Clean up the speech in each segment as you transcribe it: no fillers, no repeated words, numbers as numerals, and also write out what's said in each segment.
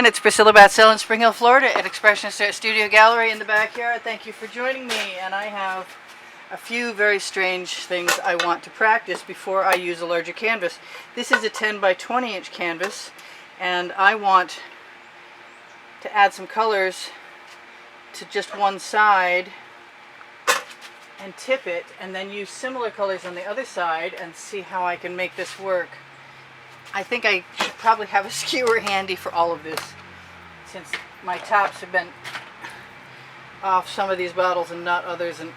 again, it's Priscilla Batzell in Spring Hill, Florida at Expressionist Studio Gallery in the backyard. Thank you for joining me, and I have a few very strange things I want to practice before I use a larger canvas. This is a 10 by 20 inch canvas, and I want to add some colors to just one side and tip it, and then use similar colors on the other side and see how I can make this work. I think I should probably have a skewer handy for all of this, since my tops have been off some of these bottles and not others, and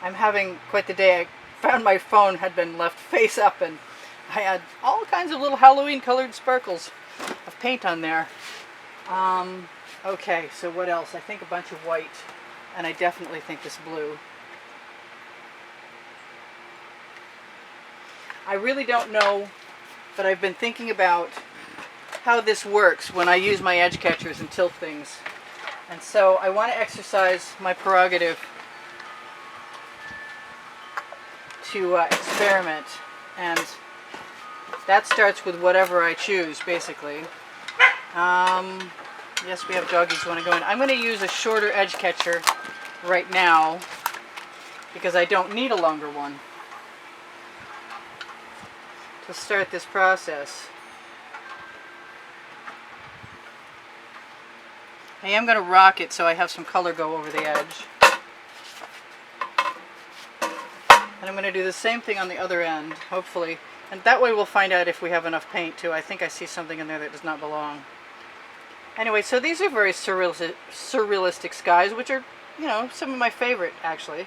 I'm having quite the day. I found my phone had been left face up, and I had all kinds of little Halloween colored sparkles of paint on there. Okay, so what else? I think a bunch of white, and I definitely think this blue. I really don't know, but I've been thinking about how this works when I use my edge catchers and tilt things. And so I want to exercise my prerogative to experiment. And that starts with whatever I choose, basically. Yes, we have doggies who want to go in. I'm going to use a shorter edge catcher right now because I don't need a longer one to start this process. I am going to rock it so I have some color go over the edge. And I'm going to do the same thing on the other end, hopefully. And that way we'll find out if we have enough paint too. I think I see something in there that does not belong. Anyway, so these are very surrealistic skies, which are, you know, some of my favorite, actually.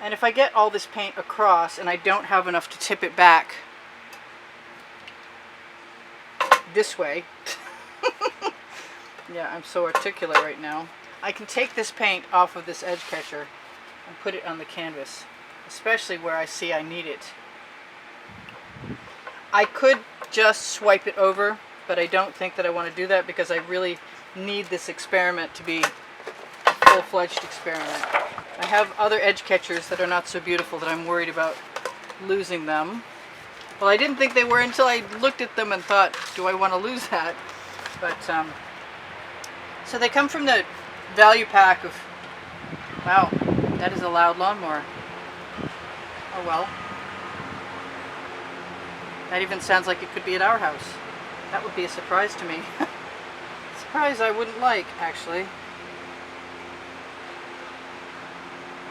And if I get all this paint across and I don't have enough to tip it back this way, yeah, I'm so articulate right now, I can take this paint off of this edge catcher and put it on the canvas, especially where I see I need it. I could just swipe it over, but I don't think that I want to do that because I really need this experiment to be a full-fledged experiment. I have other edge catchers that are not so beautiful that I'm worried about losing them. Well, I didn't think they were until I looked at them and thought, do I want to lose that? But, so they come from the value pack of, wow, that is a loud lawnmower. Oh well. That even sounds like it could be at our house. That would be a surprise to me. Surprise I wouldn't like, actually.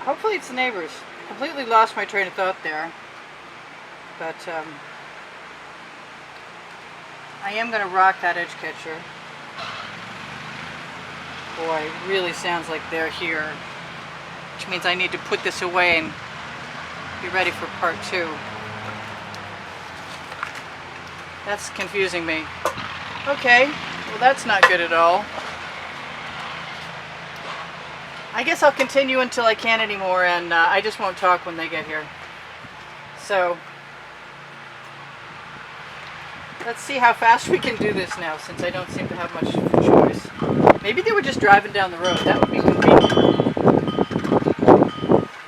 Hopefully it's the neighbors. I completely lost my train of thought there. But I am going to rock that edge catcher. Boy, it really sounds like they're here. Which means I need to put this away and be ready for part 2. That's confusing me. Okay, well that's not good at all. I guess I'll continue until I can't anymore, and I just won't talk when they get here. So, let's see how fast we can do this now, since I don't seem to have much choice. Maybe they were just driving down the road. That would be convenient.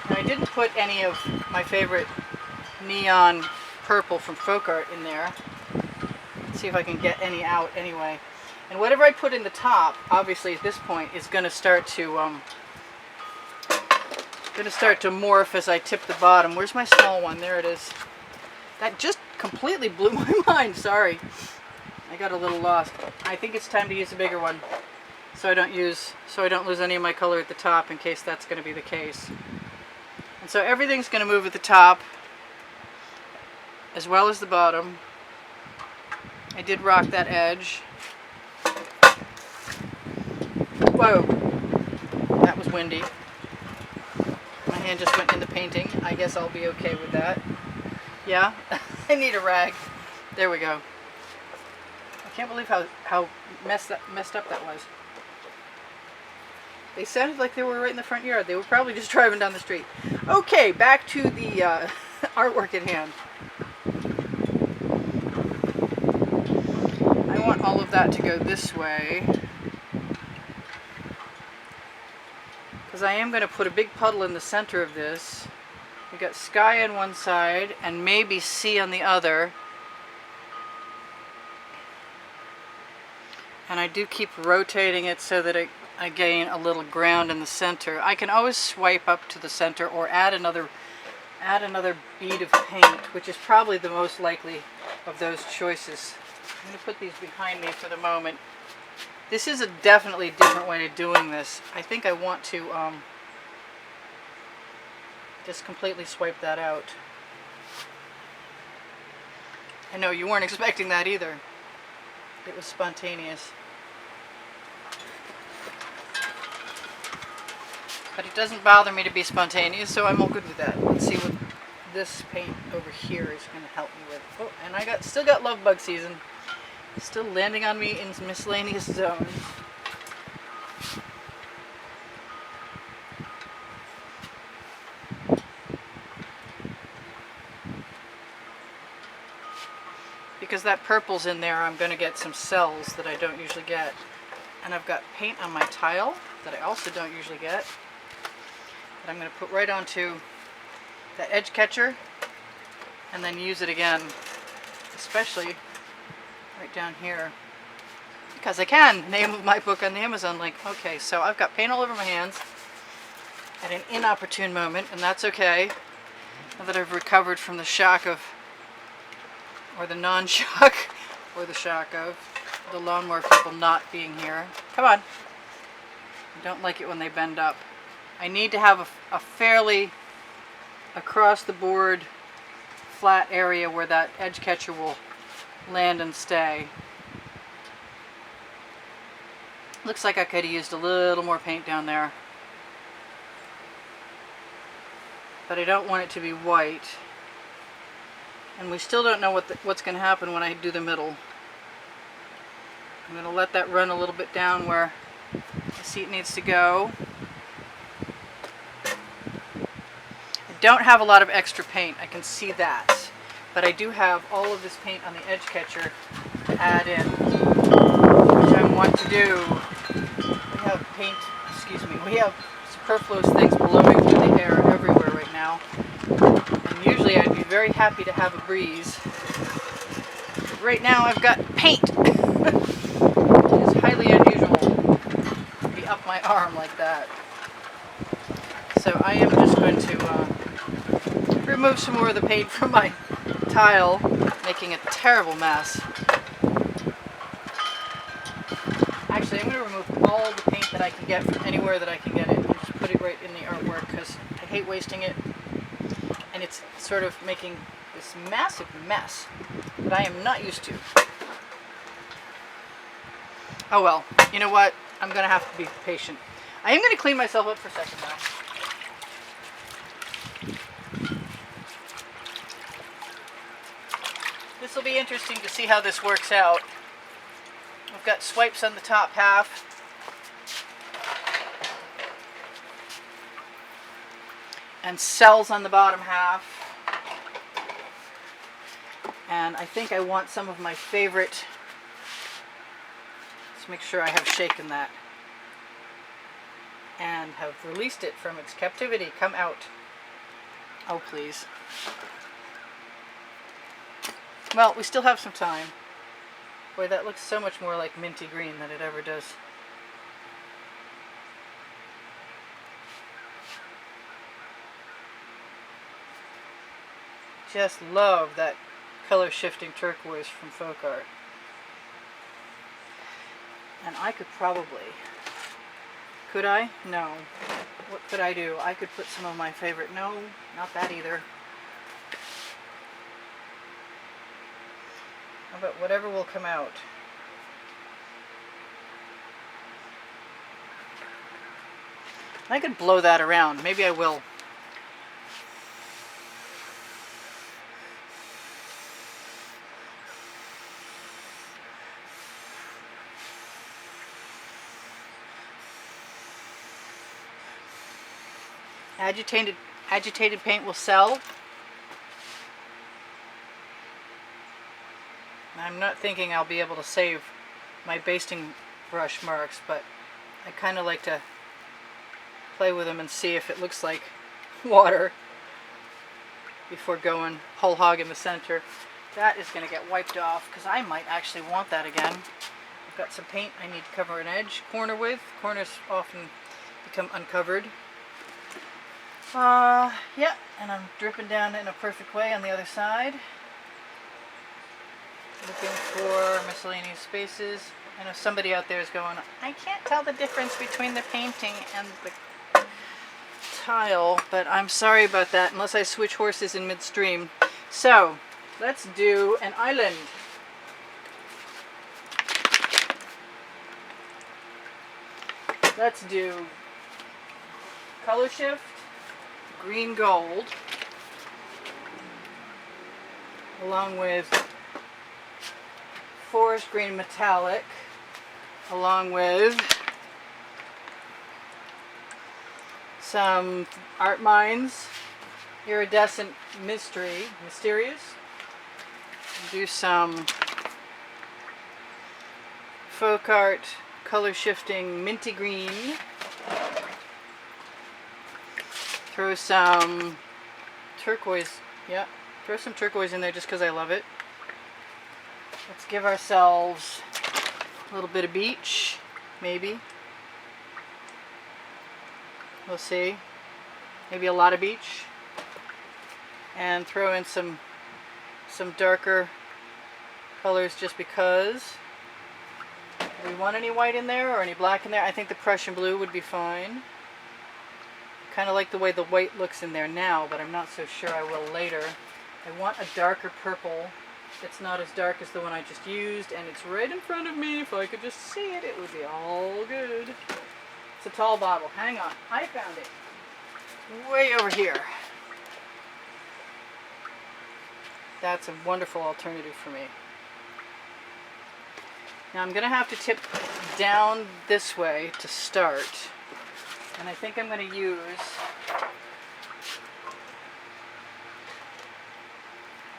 Now, I didn't put any of my favorite neon purple from folk art in there. See if I can get any out anyway. And whatever I put in the top, obviously at this point, is going to start to morph as I tip the bottom. Where's my small one? There it is. That just completely blew my mind. Sorry, I got a little lost. I think it's time to use a bigger one, so I don't lose any of my color at the top, in case that's going to be the case. And so everything's going to move at the top, as well as the bottom. I did rock that edge. Whoa, that was windy. My hand just went in the painting. I guess I'll be okay with that. Yeah, I need a rag. There we go. I can't believe how messed up that was. They sounded like they were right in the front yard. They were probably just driving down the street. Okay, back to the artwork at hand. I want all of that to go this way, because I am going to put a big puddle in the center of this. We've got sky on one side and maybe sea on the other. And I do keep rotating it so that I gain a little ground in the center. I can always swipe up to the center or add another bead of paint, which is probably the most likely of those choices. I'm going to put these behind me for the moment. This is a definitely different way of doing this. I think I want to just completely swipe that out. I know you weren't expecting that either. It was spontaneous. But it doesn't bother me to be spontaneous, so I'm all good with that. Let's see what this paint over here is going to help me with. Oh, and I still got love bug season. Still landing on me in miscellaneous zones. Because that purple's in there, I'm going to get some cells that I don't usually get. And I've got paint on my tile that I also don't usually get. That I'm going to put right onto the edge catcher and then use it again, especially right down here. Because I can. Name of my book on the Amazon link. Okay, so I've got paint all over my hands at an inopportune moment, and that's okay. Now that I've recovered from the shock of, or the non-shock, or the shock of the lawnmower people not being here. Come on. I don't like it when they bend up. I need to have a fairly across the board flat area where that edge catcher will land and stay. Looks like I could have used a little more paint down there. But I don't want it to be white. And we still don't know what's going to happen when I do the middle. I'm going to let that run a little bit down where the seat needs to go. I don't have a lot of extra paint, I can see that. But I do have all of this paint on the edge catcher to add in, which I want to do. We have paint, we have superfluous things blowing through the air everywhere right now. And usually I'd be very happy to have a breeze. But right now I've got paint, which is highly unusual to be up my arm like that. So I am just going to remove some more of the paint from my tile, making a terrible mess. Actually, I'm going to remove all the paint that I can get from anywhere that I can get it and just put it right in the artwork because I hate wasting it. And it's sort of making this massive mess that I am not used to. Oh well, you know what? I'm going to have to be patient. I am going to clean myself up for a second now. This will be interesting to see how this works out. I've got swipes on the top half. And cells on the bottom half. And I think I want some of my favorite. Let's make sure I have shaken that. And have released it from its captivity. Come out. Oh, please. Well, we still have some time. Boy, that looks so much more like minty green than it ever does. Just love that color shifting turquoise from folk art. And I could probably, could I? No. What could I do? I could put some of my favorite, no, not that either. But whatever will come out. I could blow that around. Maybe I will. Agitated paint will sell. I'm not thinking I'll be able to save my basting brush marks, but I kind of like to play with them and see if it looks like water before going whole hog in the center. That is going to get wiped off because I might actually want that again. I've got some paint I need to cover an edge corner with. Corners often become uncovered. Yeah, and I'm dripping down in a perfect way on the other side. Looking for miscellaneous spaces. I know somebody out there is going, I can't tell the difference between the painting and the tile, but I'm sorry about that unless I switch horses in midstream. So, let's do an island. Let's do color shift, green gold, along with forest green metallic, along with some Art Minds iridescent mysterious. Do some folk art color shifting minty green. Throw some turquoise, yeah, throw some turquoise in there just because I love it. Let's give ourselves a little bit of beach, maybe. We'll see. Maybe a lot of beach. And throw in some darker colors just because. Do we want any white in there or any black in there? I think the Prussian blue would be fine. Kind of like the way the white looks in there now, but I'm not so sure I will later. I want a darker purple. It's not as dark as the one I just used, and it's right in front of me. If I could just see it, it would be all good. It's a tall bottle. Hang on. I found it. Way over here. That's a wonderful alternative for me. Now I'm going to have to tip down this way to start. And I think I'm going to use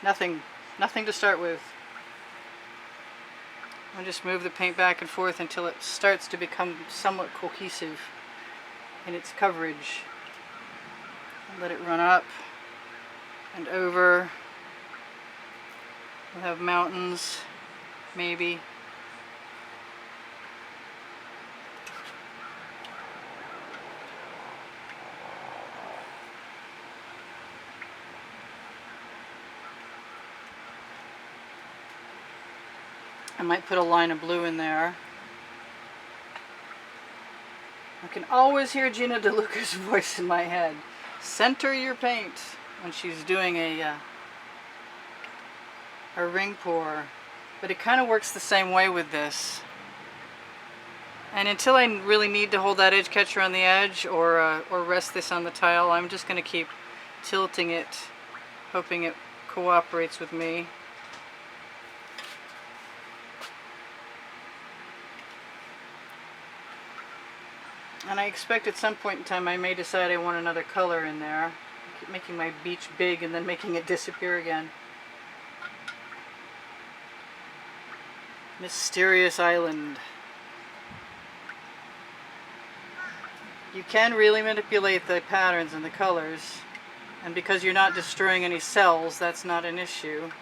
nothing to start with. I'll just move the paint back and forth until it starts to become somewhat cohesive in its coverage. Let it run up and over. We'll have mountains, maybe. I might put a line of blue in there. I can always hear Gina DeLuca's voice in my head. Center your paint when she's doing a ring pour. But it kind of works the same way with this. And until I really need to hold that edge catcher on the edge or rest this on the tile, I'm just going to keep tilting it, hoping it cooperates with me. And I expect at some point in time I may decide I want another color in there. I keep making my beach big and then making it disappear again. Mysterious Island. You can really manipulate the patterns and the colors, and because you're not destroying any cells, that's not an issue.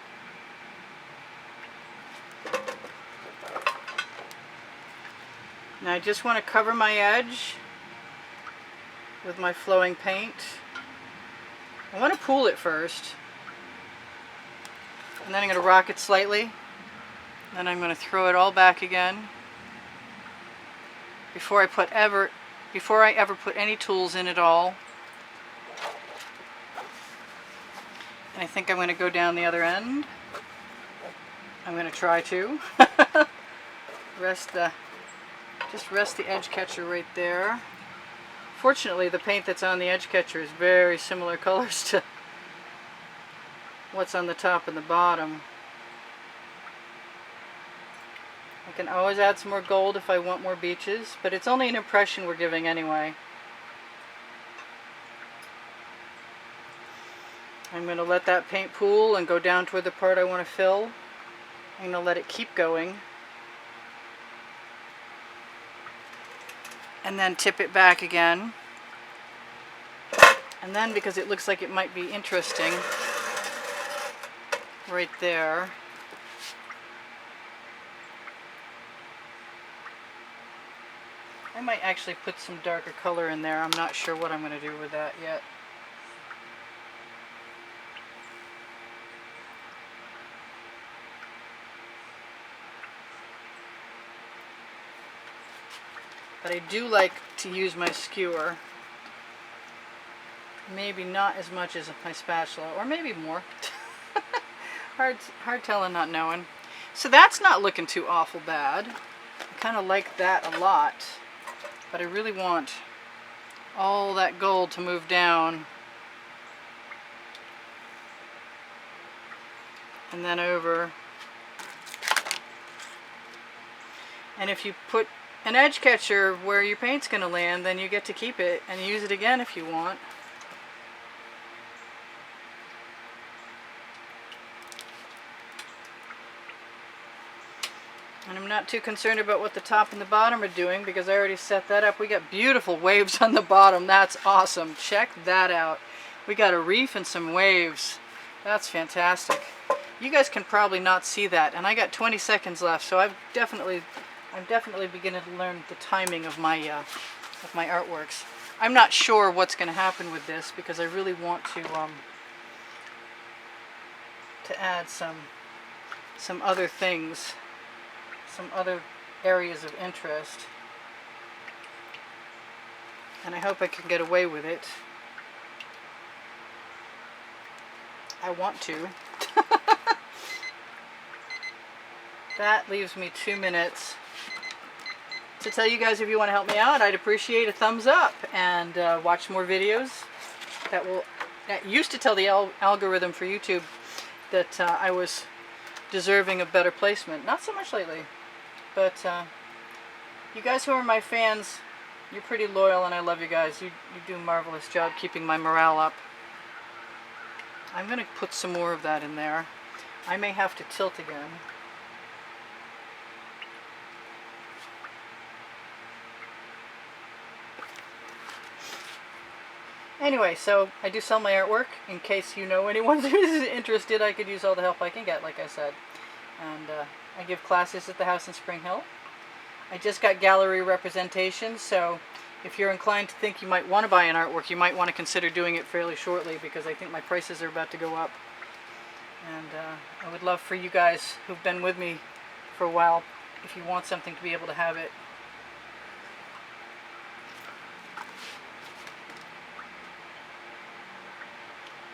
Now I just want to cover my edge with my flowing paint. I want to pool it first, and then I'm going to rock it slightly. Then I'm going to throw it all back again before I ever put any tools in at all. And I think I'm going to go down the other end. I'm going to try to. Just rest the edge catcher right there. Fortunately, the paint that's on the edge catcher is very similar colors to what's on the top and the bottom. I can always add some more gold if I want more beaches, but it's only an impression we're giving anyway. I'm going to let that paint pool and go down toward the part I want to fill. I'm going to let it keep going. And then tip it back again. And then, because it looks like it might be interesting right there, I might actually put some darker color in there. I'm not sure what I'm going to do with that yet. But I do like to use my skewer. Maybe not as much as my spatula, or maybe more. Hard telling, not knowing. So that's not looking too awful bad. I kind of like that a lot. But I really want all that gold to move down and then over. And if you put an edge catcher where your paint's going to land, then you get to keep it and use it again if you want. And I'm not too concerned about what the top and the bottom are doing because I already set that up. We got beautiful waves on the bottom. That's awesome. Check that out. We got a reef and some waves. That's fantastic. You guys can probably not see that, and I got 20 seconds left, so I'm definitely beginning to learn the timing of my artworks. I'm not sure what's going to happen with this because I really want to add some other things, some other areas of interest, and I hope I can get away with it. I want to. That leaves me 2 minutes to tell you guys, if you want to help me out, I'd appreciate a thumbs up and watch more videos. That used to tell the algorithm for YouTube that I was deserving of better placement. Not so much lately, but you guys who are my fans, you're pretty loyal, and I love you guys. You do a marvelous job keeping my morale up. I'm going to put some more of that in there. I may have to tilt again. Anyway, so I do sell my artwork. In case you know anyone who's interested, I could use all the help I can get, like I said. And I give classes at the house in Spring Hill. I just got gallery representation, so if you're inclined to think you might want to buy an artwork, you might want to consider doing it fairly shortly because I think my prices are about to go up. And I would love for you guys who've been with me for a while, if you want something, to be able to have it.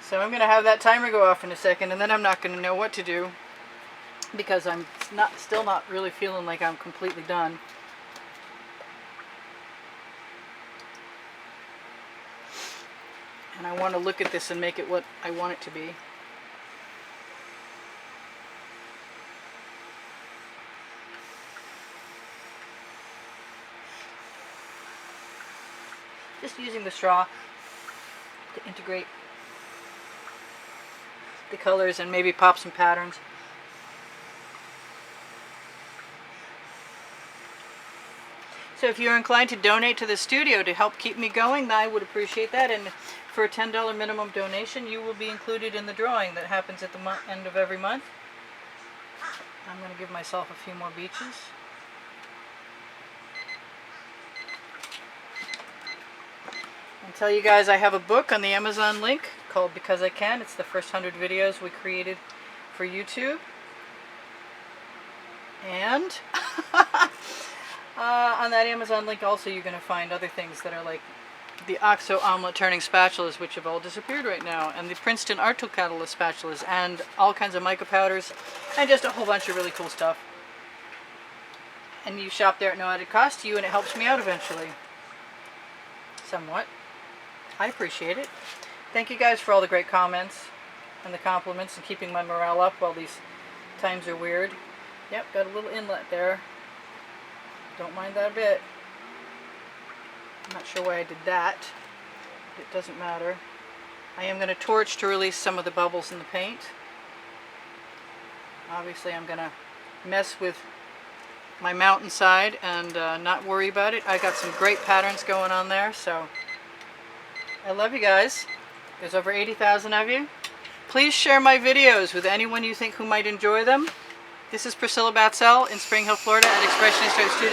So I'm going to have that timer go off in a second, and then I'm not going to know what to do because I'm still not really feeling like I'm completely done. And I want to look at this and make it what I want it to be. Just using the straw to integrate the colors and maybe pop some patterns. So if you're inclined to donate to the studio to help keep me going, I would appreciate that. And for a $10 minimum donation, you will be included in the drawing that happens at the end of every month. I'm going to give myself a few more beaches. And tell you guys I have a book on the Amazon link called Because I Can. It's the first 100 videos we created for YouTube. And on that Amazon link also you're going to find other things that are like the OXO omelet turning spatulas, which have all disappeared right now, and the Princeton Art Tool Catalyst spatulas, and all kinds of mica powders, and just a whole bunch of really cool stuff. And you shop there at no added cost to you, and it helps me out eventually. Somewhat. I appreciate it. Thank you guys for all the great comments and the compliments and keeping my morale up while these times are weird. Yep, got a little inlet there. Don't mind that a bit. I'm not sure why I did that. But it doesn't matter. I am going to torch to release some of the bubbles in the paint. Obviously I'm going to mess with my mountainside and not worry about it. I got some great patterns going on there, so I love you guys. There's over 80,000 of you. Please share my videos with anyone you think who might enjoy them. This is Priscilla Batzell in Spring Hill, Florida at Expressionist Studio.